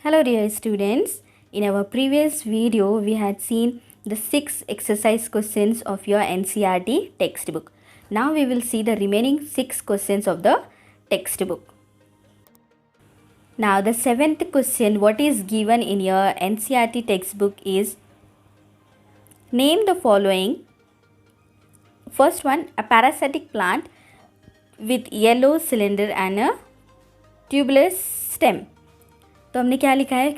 Hello dear students, in our previous video we had seen the 6 exercise questions of your NCERT textbook. Now we will see the remaining 6 questions of the textbook. Now the 7th question what is given in your NCERT textbook is name the following. First one, a parasitic plant with yellow cylinder and a tubular stem. तो हमने क्या लिखा है,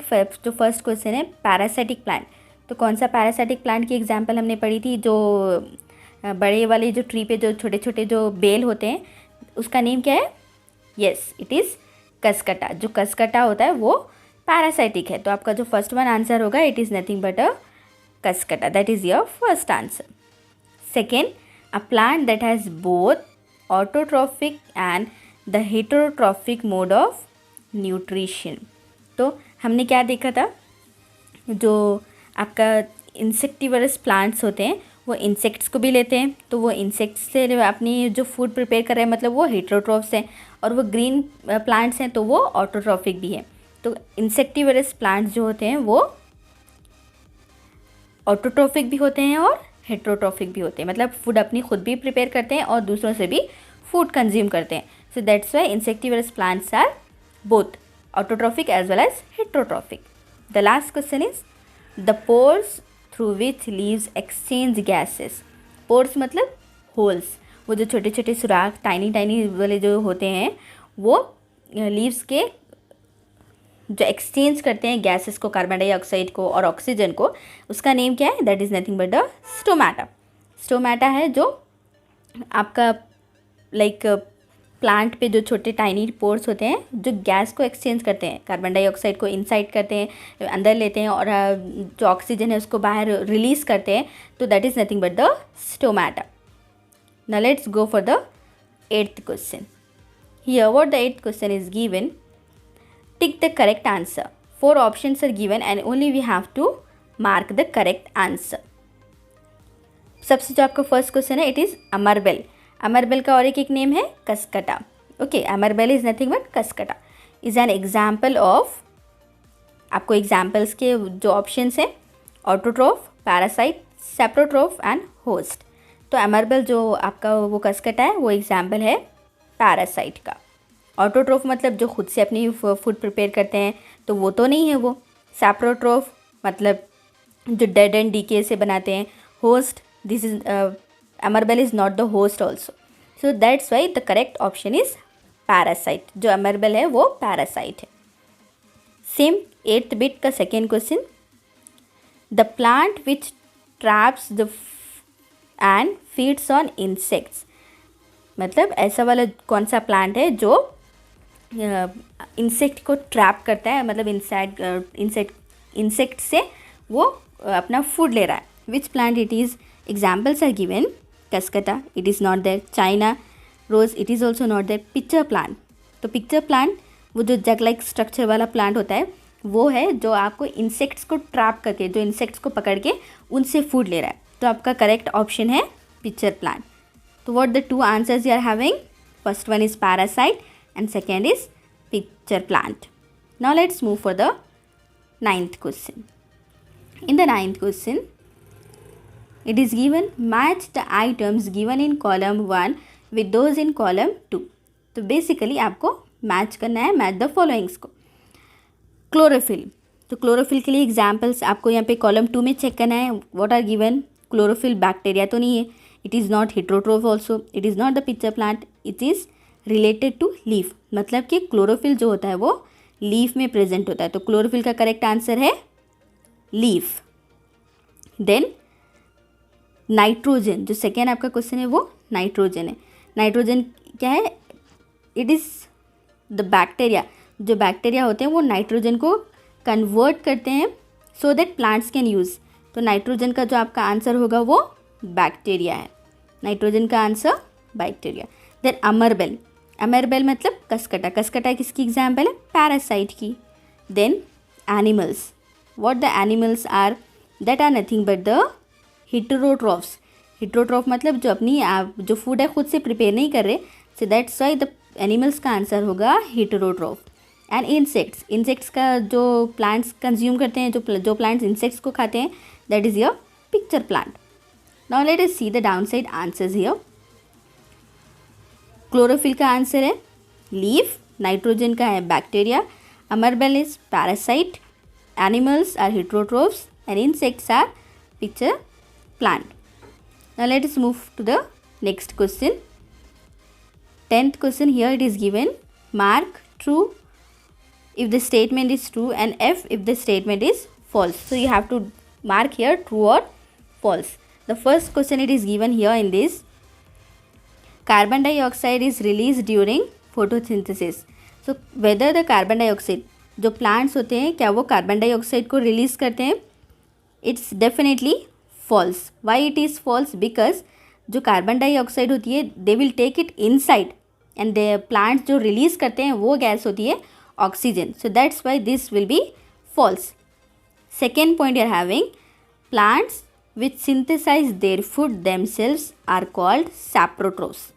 जो first question है parasitic plant. तो कौन सा पैरासाइटिक प्लांट की एग्जांपल हमने पढ़ी थी, जो बड़े वाले जो ट्री पे जो छोटे छोटे जो बेल होते हैं उसका नेम क्या है. Yes, it is cuscuta. जो कसकटा होता है वो पैरासाइटिक है. तो आपका जो फर्स्ट वन आंसर होगा it is nothing but a cuscuta. That is your first answer. Second, a plant that has both autotrophic and the heterotrophic mode of nutrition. तो हमने क्या देखा था, जो आपका इंसेक्टिवरस प्लांट्स होते हैं वो इंसेक्ट्स को भी लेते हैं. तो वो इंसेक्ट्स से अपनी जो फूड प्रिपेयर कर रहे हैं मतलब वो हेटेरोट्रॉफ्स हैं, और वो ग्रीन प्लांट्स हैं तो वो ऑटोट्रॉफिक भी है. तो इंसेक्टिवरस प्लांट्स जो होते हैं वो ऑटोट्रॉफिक भी होते हैं और हेटेरोट्रॉफिक भी होते हैं, मतलब फूड अपनी खुद भी प्रिपेयर करते हैं और दूसरों से भी फूड कंज्यूम करते हैं. So that's why insectivorous plants are both autotrophic as well as heterotrophic. The last question is the pores through which leaves exchange gases. Pores मतलब holes, वो जो छोटे छोटे सुराख टाइनी टाइनी वाले जो होते हैं वो लीव्स के जो एक्सचेंज करते हैं गैसेस को, कार्बन डाइऑक्साइड को और ऑक्सीजन को, उसका नेम क्या है. That is nothing but the stomata. Stomata है जो आपका लाइक प्लांट पे जो छोटे टाइनी पोर्स होते हैं जो गैस को एक्सचेंज करते हैं, कार्बन डाइऑक्साइड को इनसाइड करते हैं, अंदर लेते हैं, और जो ऑक्सीजन है उसको बाहर रिलीज़ करते हैं. तो that is nothing but the stomata. Now let's go for the 8th question. Here what the 8th question is given. Tick the correct answer. 4 options are given and only we have to mark the correct answer. सबसे जो आपका first question है it is अमरबेल. अमरबेल का और एक name है कसकटा. ओके, अमरबेल is nothing but cuscuta is an example of. आपको एग्जाम्पल्स के जो ऑप्शंस हैं ऑटोट्रोफ, पैरासाइट, सेप्रोट्रोफ एंड होस्ट. तो अमरबेल जो आपका वो कसकटा है वो एग्जाम्पल है पैरासाइट का. ऑटोट्रोफ मतलब जो खुद से अपनी फूड प्रिपेयर करते हैं तो वो तो नहीं है वो. सेप्रोट्रोफ मतलब जो डेड एंड डीके से बनाते हैं. Host, this is Amerbel is not the host also. So that's why the correct option is parasite. जो Amerbel है वो parasite है. Same 8th bit का second question. The plant which traps the and feeds on insects. मतलब ऐसा वाला कौन सा प्लांट है जो इंसेक्ट को ट्रैप करता है, मतलब इंसेक्ट से वो अपना फूड ले रहा है. Which plant it is? Examples are given. Cascata, it is not there. China rose, it is also not there. Pitcher plant. तो पिक्चर प्लांट वो जो जग लाइक स्ट्रक्चर वाला प्लांट होता है वो है जो आपको इंसेक्ट्स को ट्रैप करके, जो इंसेक्ट्स को पकड़ के उनसे फूड ले रहा है. तो आपका करेक्ट ऑप्शन है पिक्चर प्लांट. तो what the 2 answers you are having. First one is parasite and second is pitcher plant. Now let's move for the 9th question. In the 9th question it is given match the items given in column 1 with those in column 2. तो basically आपको match करना है, match the followings को. Chlorophyll. तो chlorophyll के लिए examples आपको यहाँ पे कॉलम 2 में चेक करना है. What are given. Chlorophyll bacteria तो नहीं है. It is not heterotroph also. It is not the pitcher plant. It is related to leaf. मतलब कि क्लोरोफिल जो होता है वो लीफ में प्रेजेंट होता है. तो क्लोरोफिल का करेक्ट आंसर है लीफ. Then nitrogen. जो सेकेंड आपका क्वेश्चन है वो नाइट्रोजन है. नाइट्रोजन क्या है. It is the bacteria. जो बैक्टीरिया होते हैं वो नाइट्रोजन को कन्वर्ट करते हैं so that plants can use. तो नाइट्रोजन का जो आपका आंसर होगा वो बैक्टीरिया है. नाइट्रोजन का आंसर बैक्टीरिया. देन अमरबेल. अमरबेल मतलब कसकटा. कसकटा किसकी एग्जाम्पल है. पैरासाइट की. Then animals. What the animals are. That are nothing but the heterotrophs. Heterotroph मतलब जो अपनी जो फूड है खुद से प्रिपेयर नहीं कर रहे. सो दैट्स वाई द एनिमल्स का आंसर होगा हेटेरोट्रॉफ. एंड इंसेक्ट्स का जो प्लांट्स कंज्यूम करते हैं, जो प्लांट्स इंसेक्ट्स को खाते हैं, that is your pitcher plant. Now let us see the down side answers here. Chlorophyll का आंसर है लीफ, नाइट्रोजन का है बैक्टीरिया, अमरबेल is parasite, animals are heterotrophs and insects are picture plant. Now let us move to the next question. 10th question, here it is given, mark true if the statement is true and F if the statement is false. So you have to mark here true or false. The first question it is given here in this, carbon dioxide is released during photosynthesis. So whether the carbon dioxide, जो plants होते हैं क्या वो carbon dioxide को release करते हैं? It's definitely false. Why it is false? Because जो carbon dioxide होती है they will take it inside and the plants जो रिलीज़ करते हैं वो गैस होती है oxygen. So that's why this will be false. Second point you are having, plants which synthesise their food themselves are called saprotrophs.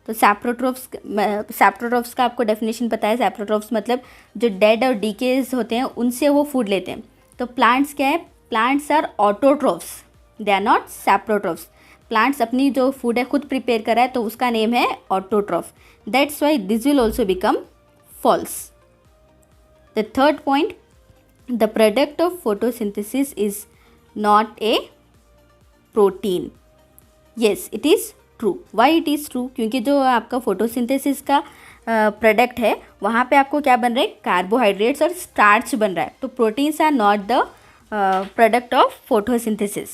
तो saprotrophs का आपको definition पता है. सैप्रोट्रोफ्स मतलब जो डेड और डीकेज होते हैं उनसे वो फूड लेते हैं. तो प्लांट्स क्या है? Plants are autotrophs, they are not saprotrophs. Plants अपनी जो फूड है खुद प्रिपेयर कर रहा है तो उसका नेम है autotroph. That's why this will also become false. The third point, the product of photosynthesis is not a protein. Yes it is true. Why it is true? क्योंकि जो आपका फोटोसिंथेसिस का प्रोडक्ट है वहाँ पे आपको क्या बन रहा है? कार्बोहाइड्रेट्स और स्टार्च बन रहा है. तो proteins are not the product of photosynthesis.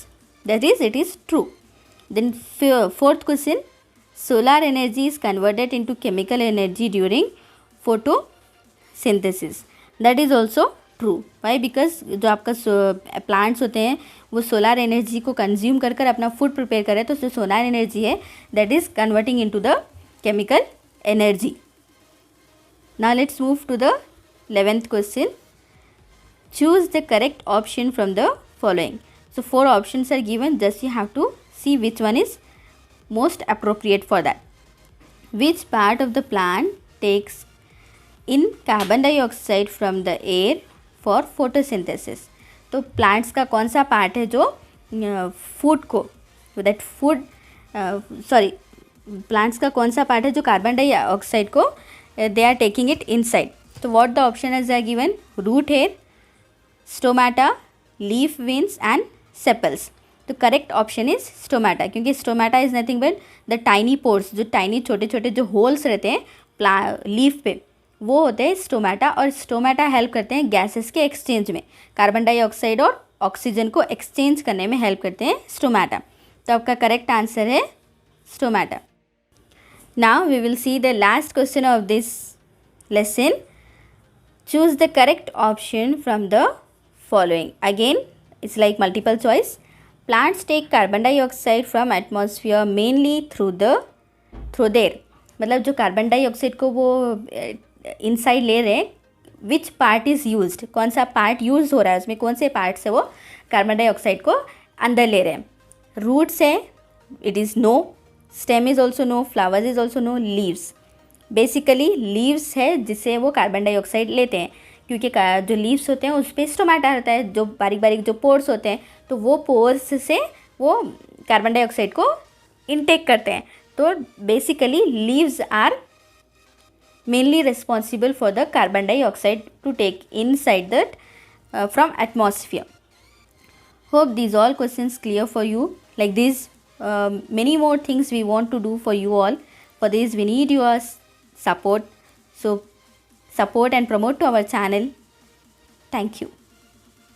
That is it is true. Then fourth question, solar energy is converted into chemical energy during photosynthesis. That is also true. Why? Because जो आपका plants होते हैं वो solar energy को consume कर कर अपना food prepare कर रहे हैं. तो जो सोलर एनर्जी है that is converting into the chemical energy. Now let's move to the 11th question. Choose the correct option from the following. So 4 options are given, just you have to see which one is most appropriate for that. Which part of the plant takes in carbon dioxide from the air for photosynthesis. तो plants का कौन सा part है जो food को plants का कौन सा पार्ट है जो कार्बन डाइऑक्साइड को they are taking it inside. तो what the option is are given, root hair, stomata, leaf veins and sepals. तो करेक्ट ऑप्शन इज स्टोमाटा, क्योंकि stomata is nothing but the tiny pores, जो tiny छोटे छोटे जो holes रहते हैं leaf पे वो होते हैं स्टोमाटा. और स्टोमाटा हेल्प करते हैं गैसेस के एक्सचेंज में. कार्बन डाइऑक्साइड और ऑक्सीजन को एक्सचेंज करने में हेल्प करते हैं स्टोमाटा. तो आपका करेक्ट आंसर है stomata. Now we will see the last question of this lesson. Choose the correct option from the following. Again it's like multiple choice. Plants take carbon dioxide from atmosphere mainly through their. मतलब जो carbon dioxide को वो inside ले रहे हैं, which part is used, कौन सा part use हो रहा है उसमें, कौन से पार्ट से वो कार्बन डाइऑक्साइड को अंदर ले रहे हैं. रूट्स है, it is no. Stem is also no. Flowers is also no. Leaves, basically leaves है जिससे वो कार्बन डाइऑक्साइड लेते हैं, क्योंकि जो लीव्स होते हैं उस पर स्टोमाटा रहता है, जो बारीक बारीक जो पोर्स होते हैं तो वो पोर्स से वो कार्बन डाइऑक्साइड को इनटेक करते हैं. तो basically leaves are mainly responsible for the carbon dioxide to take inside that from atmosphere. Hope these all questions clear for you. Like this, many more things we want to do for you all. For this we need your support. So support and promote to our channel. Thank you.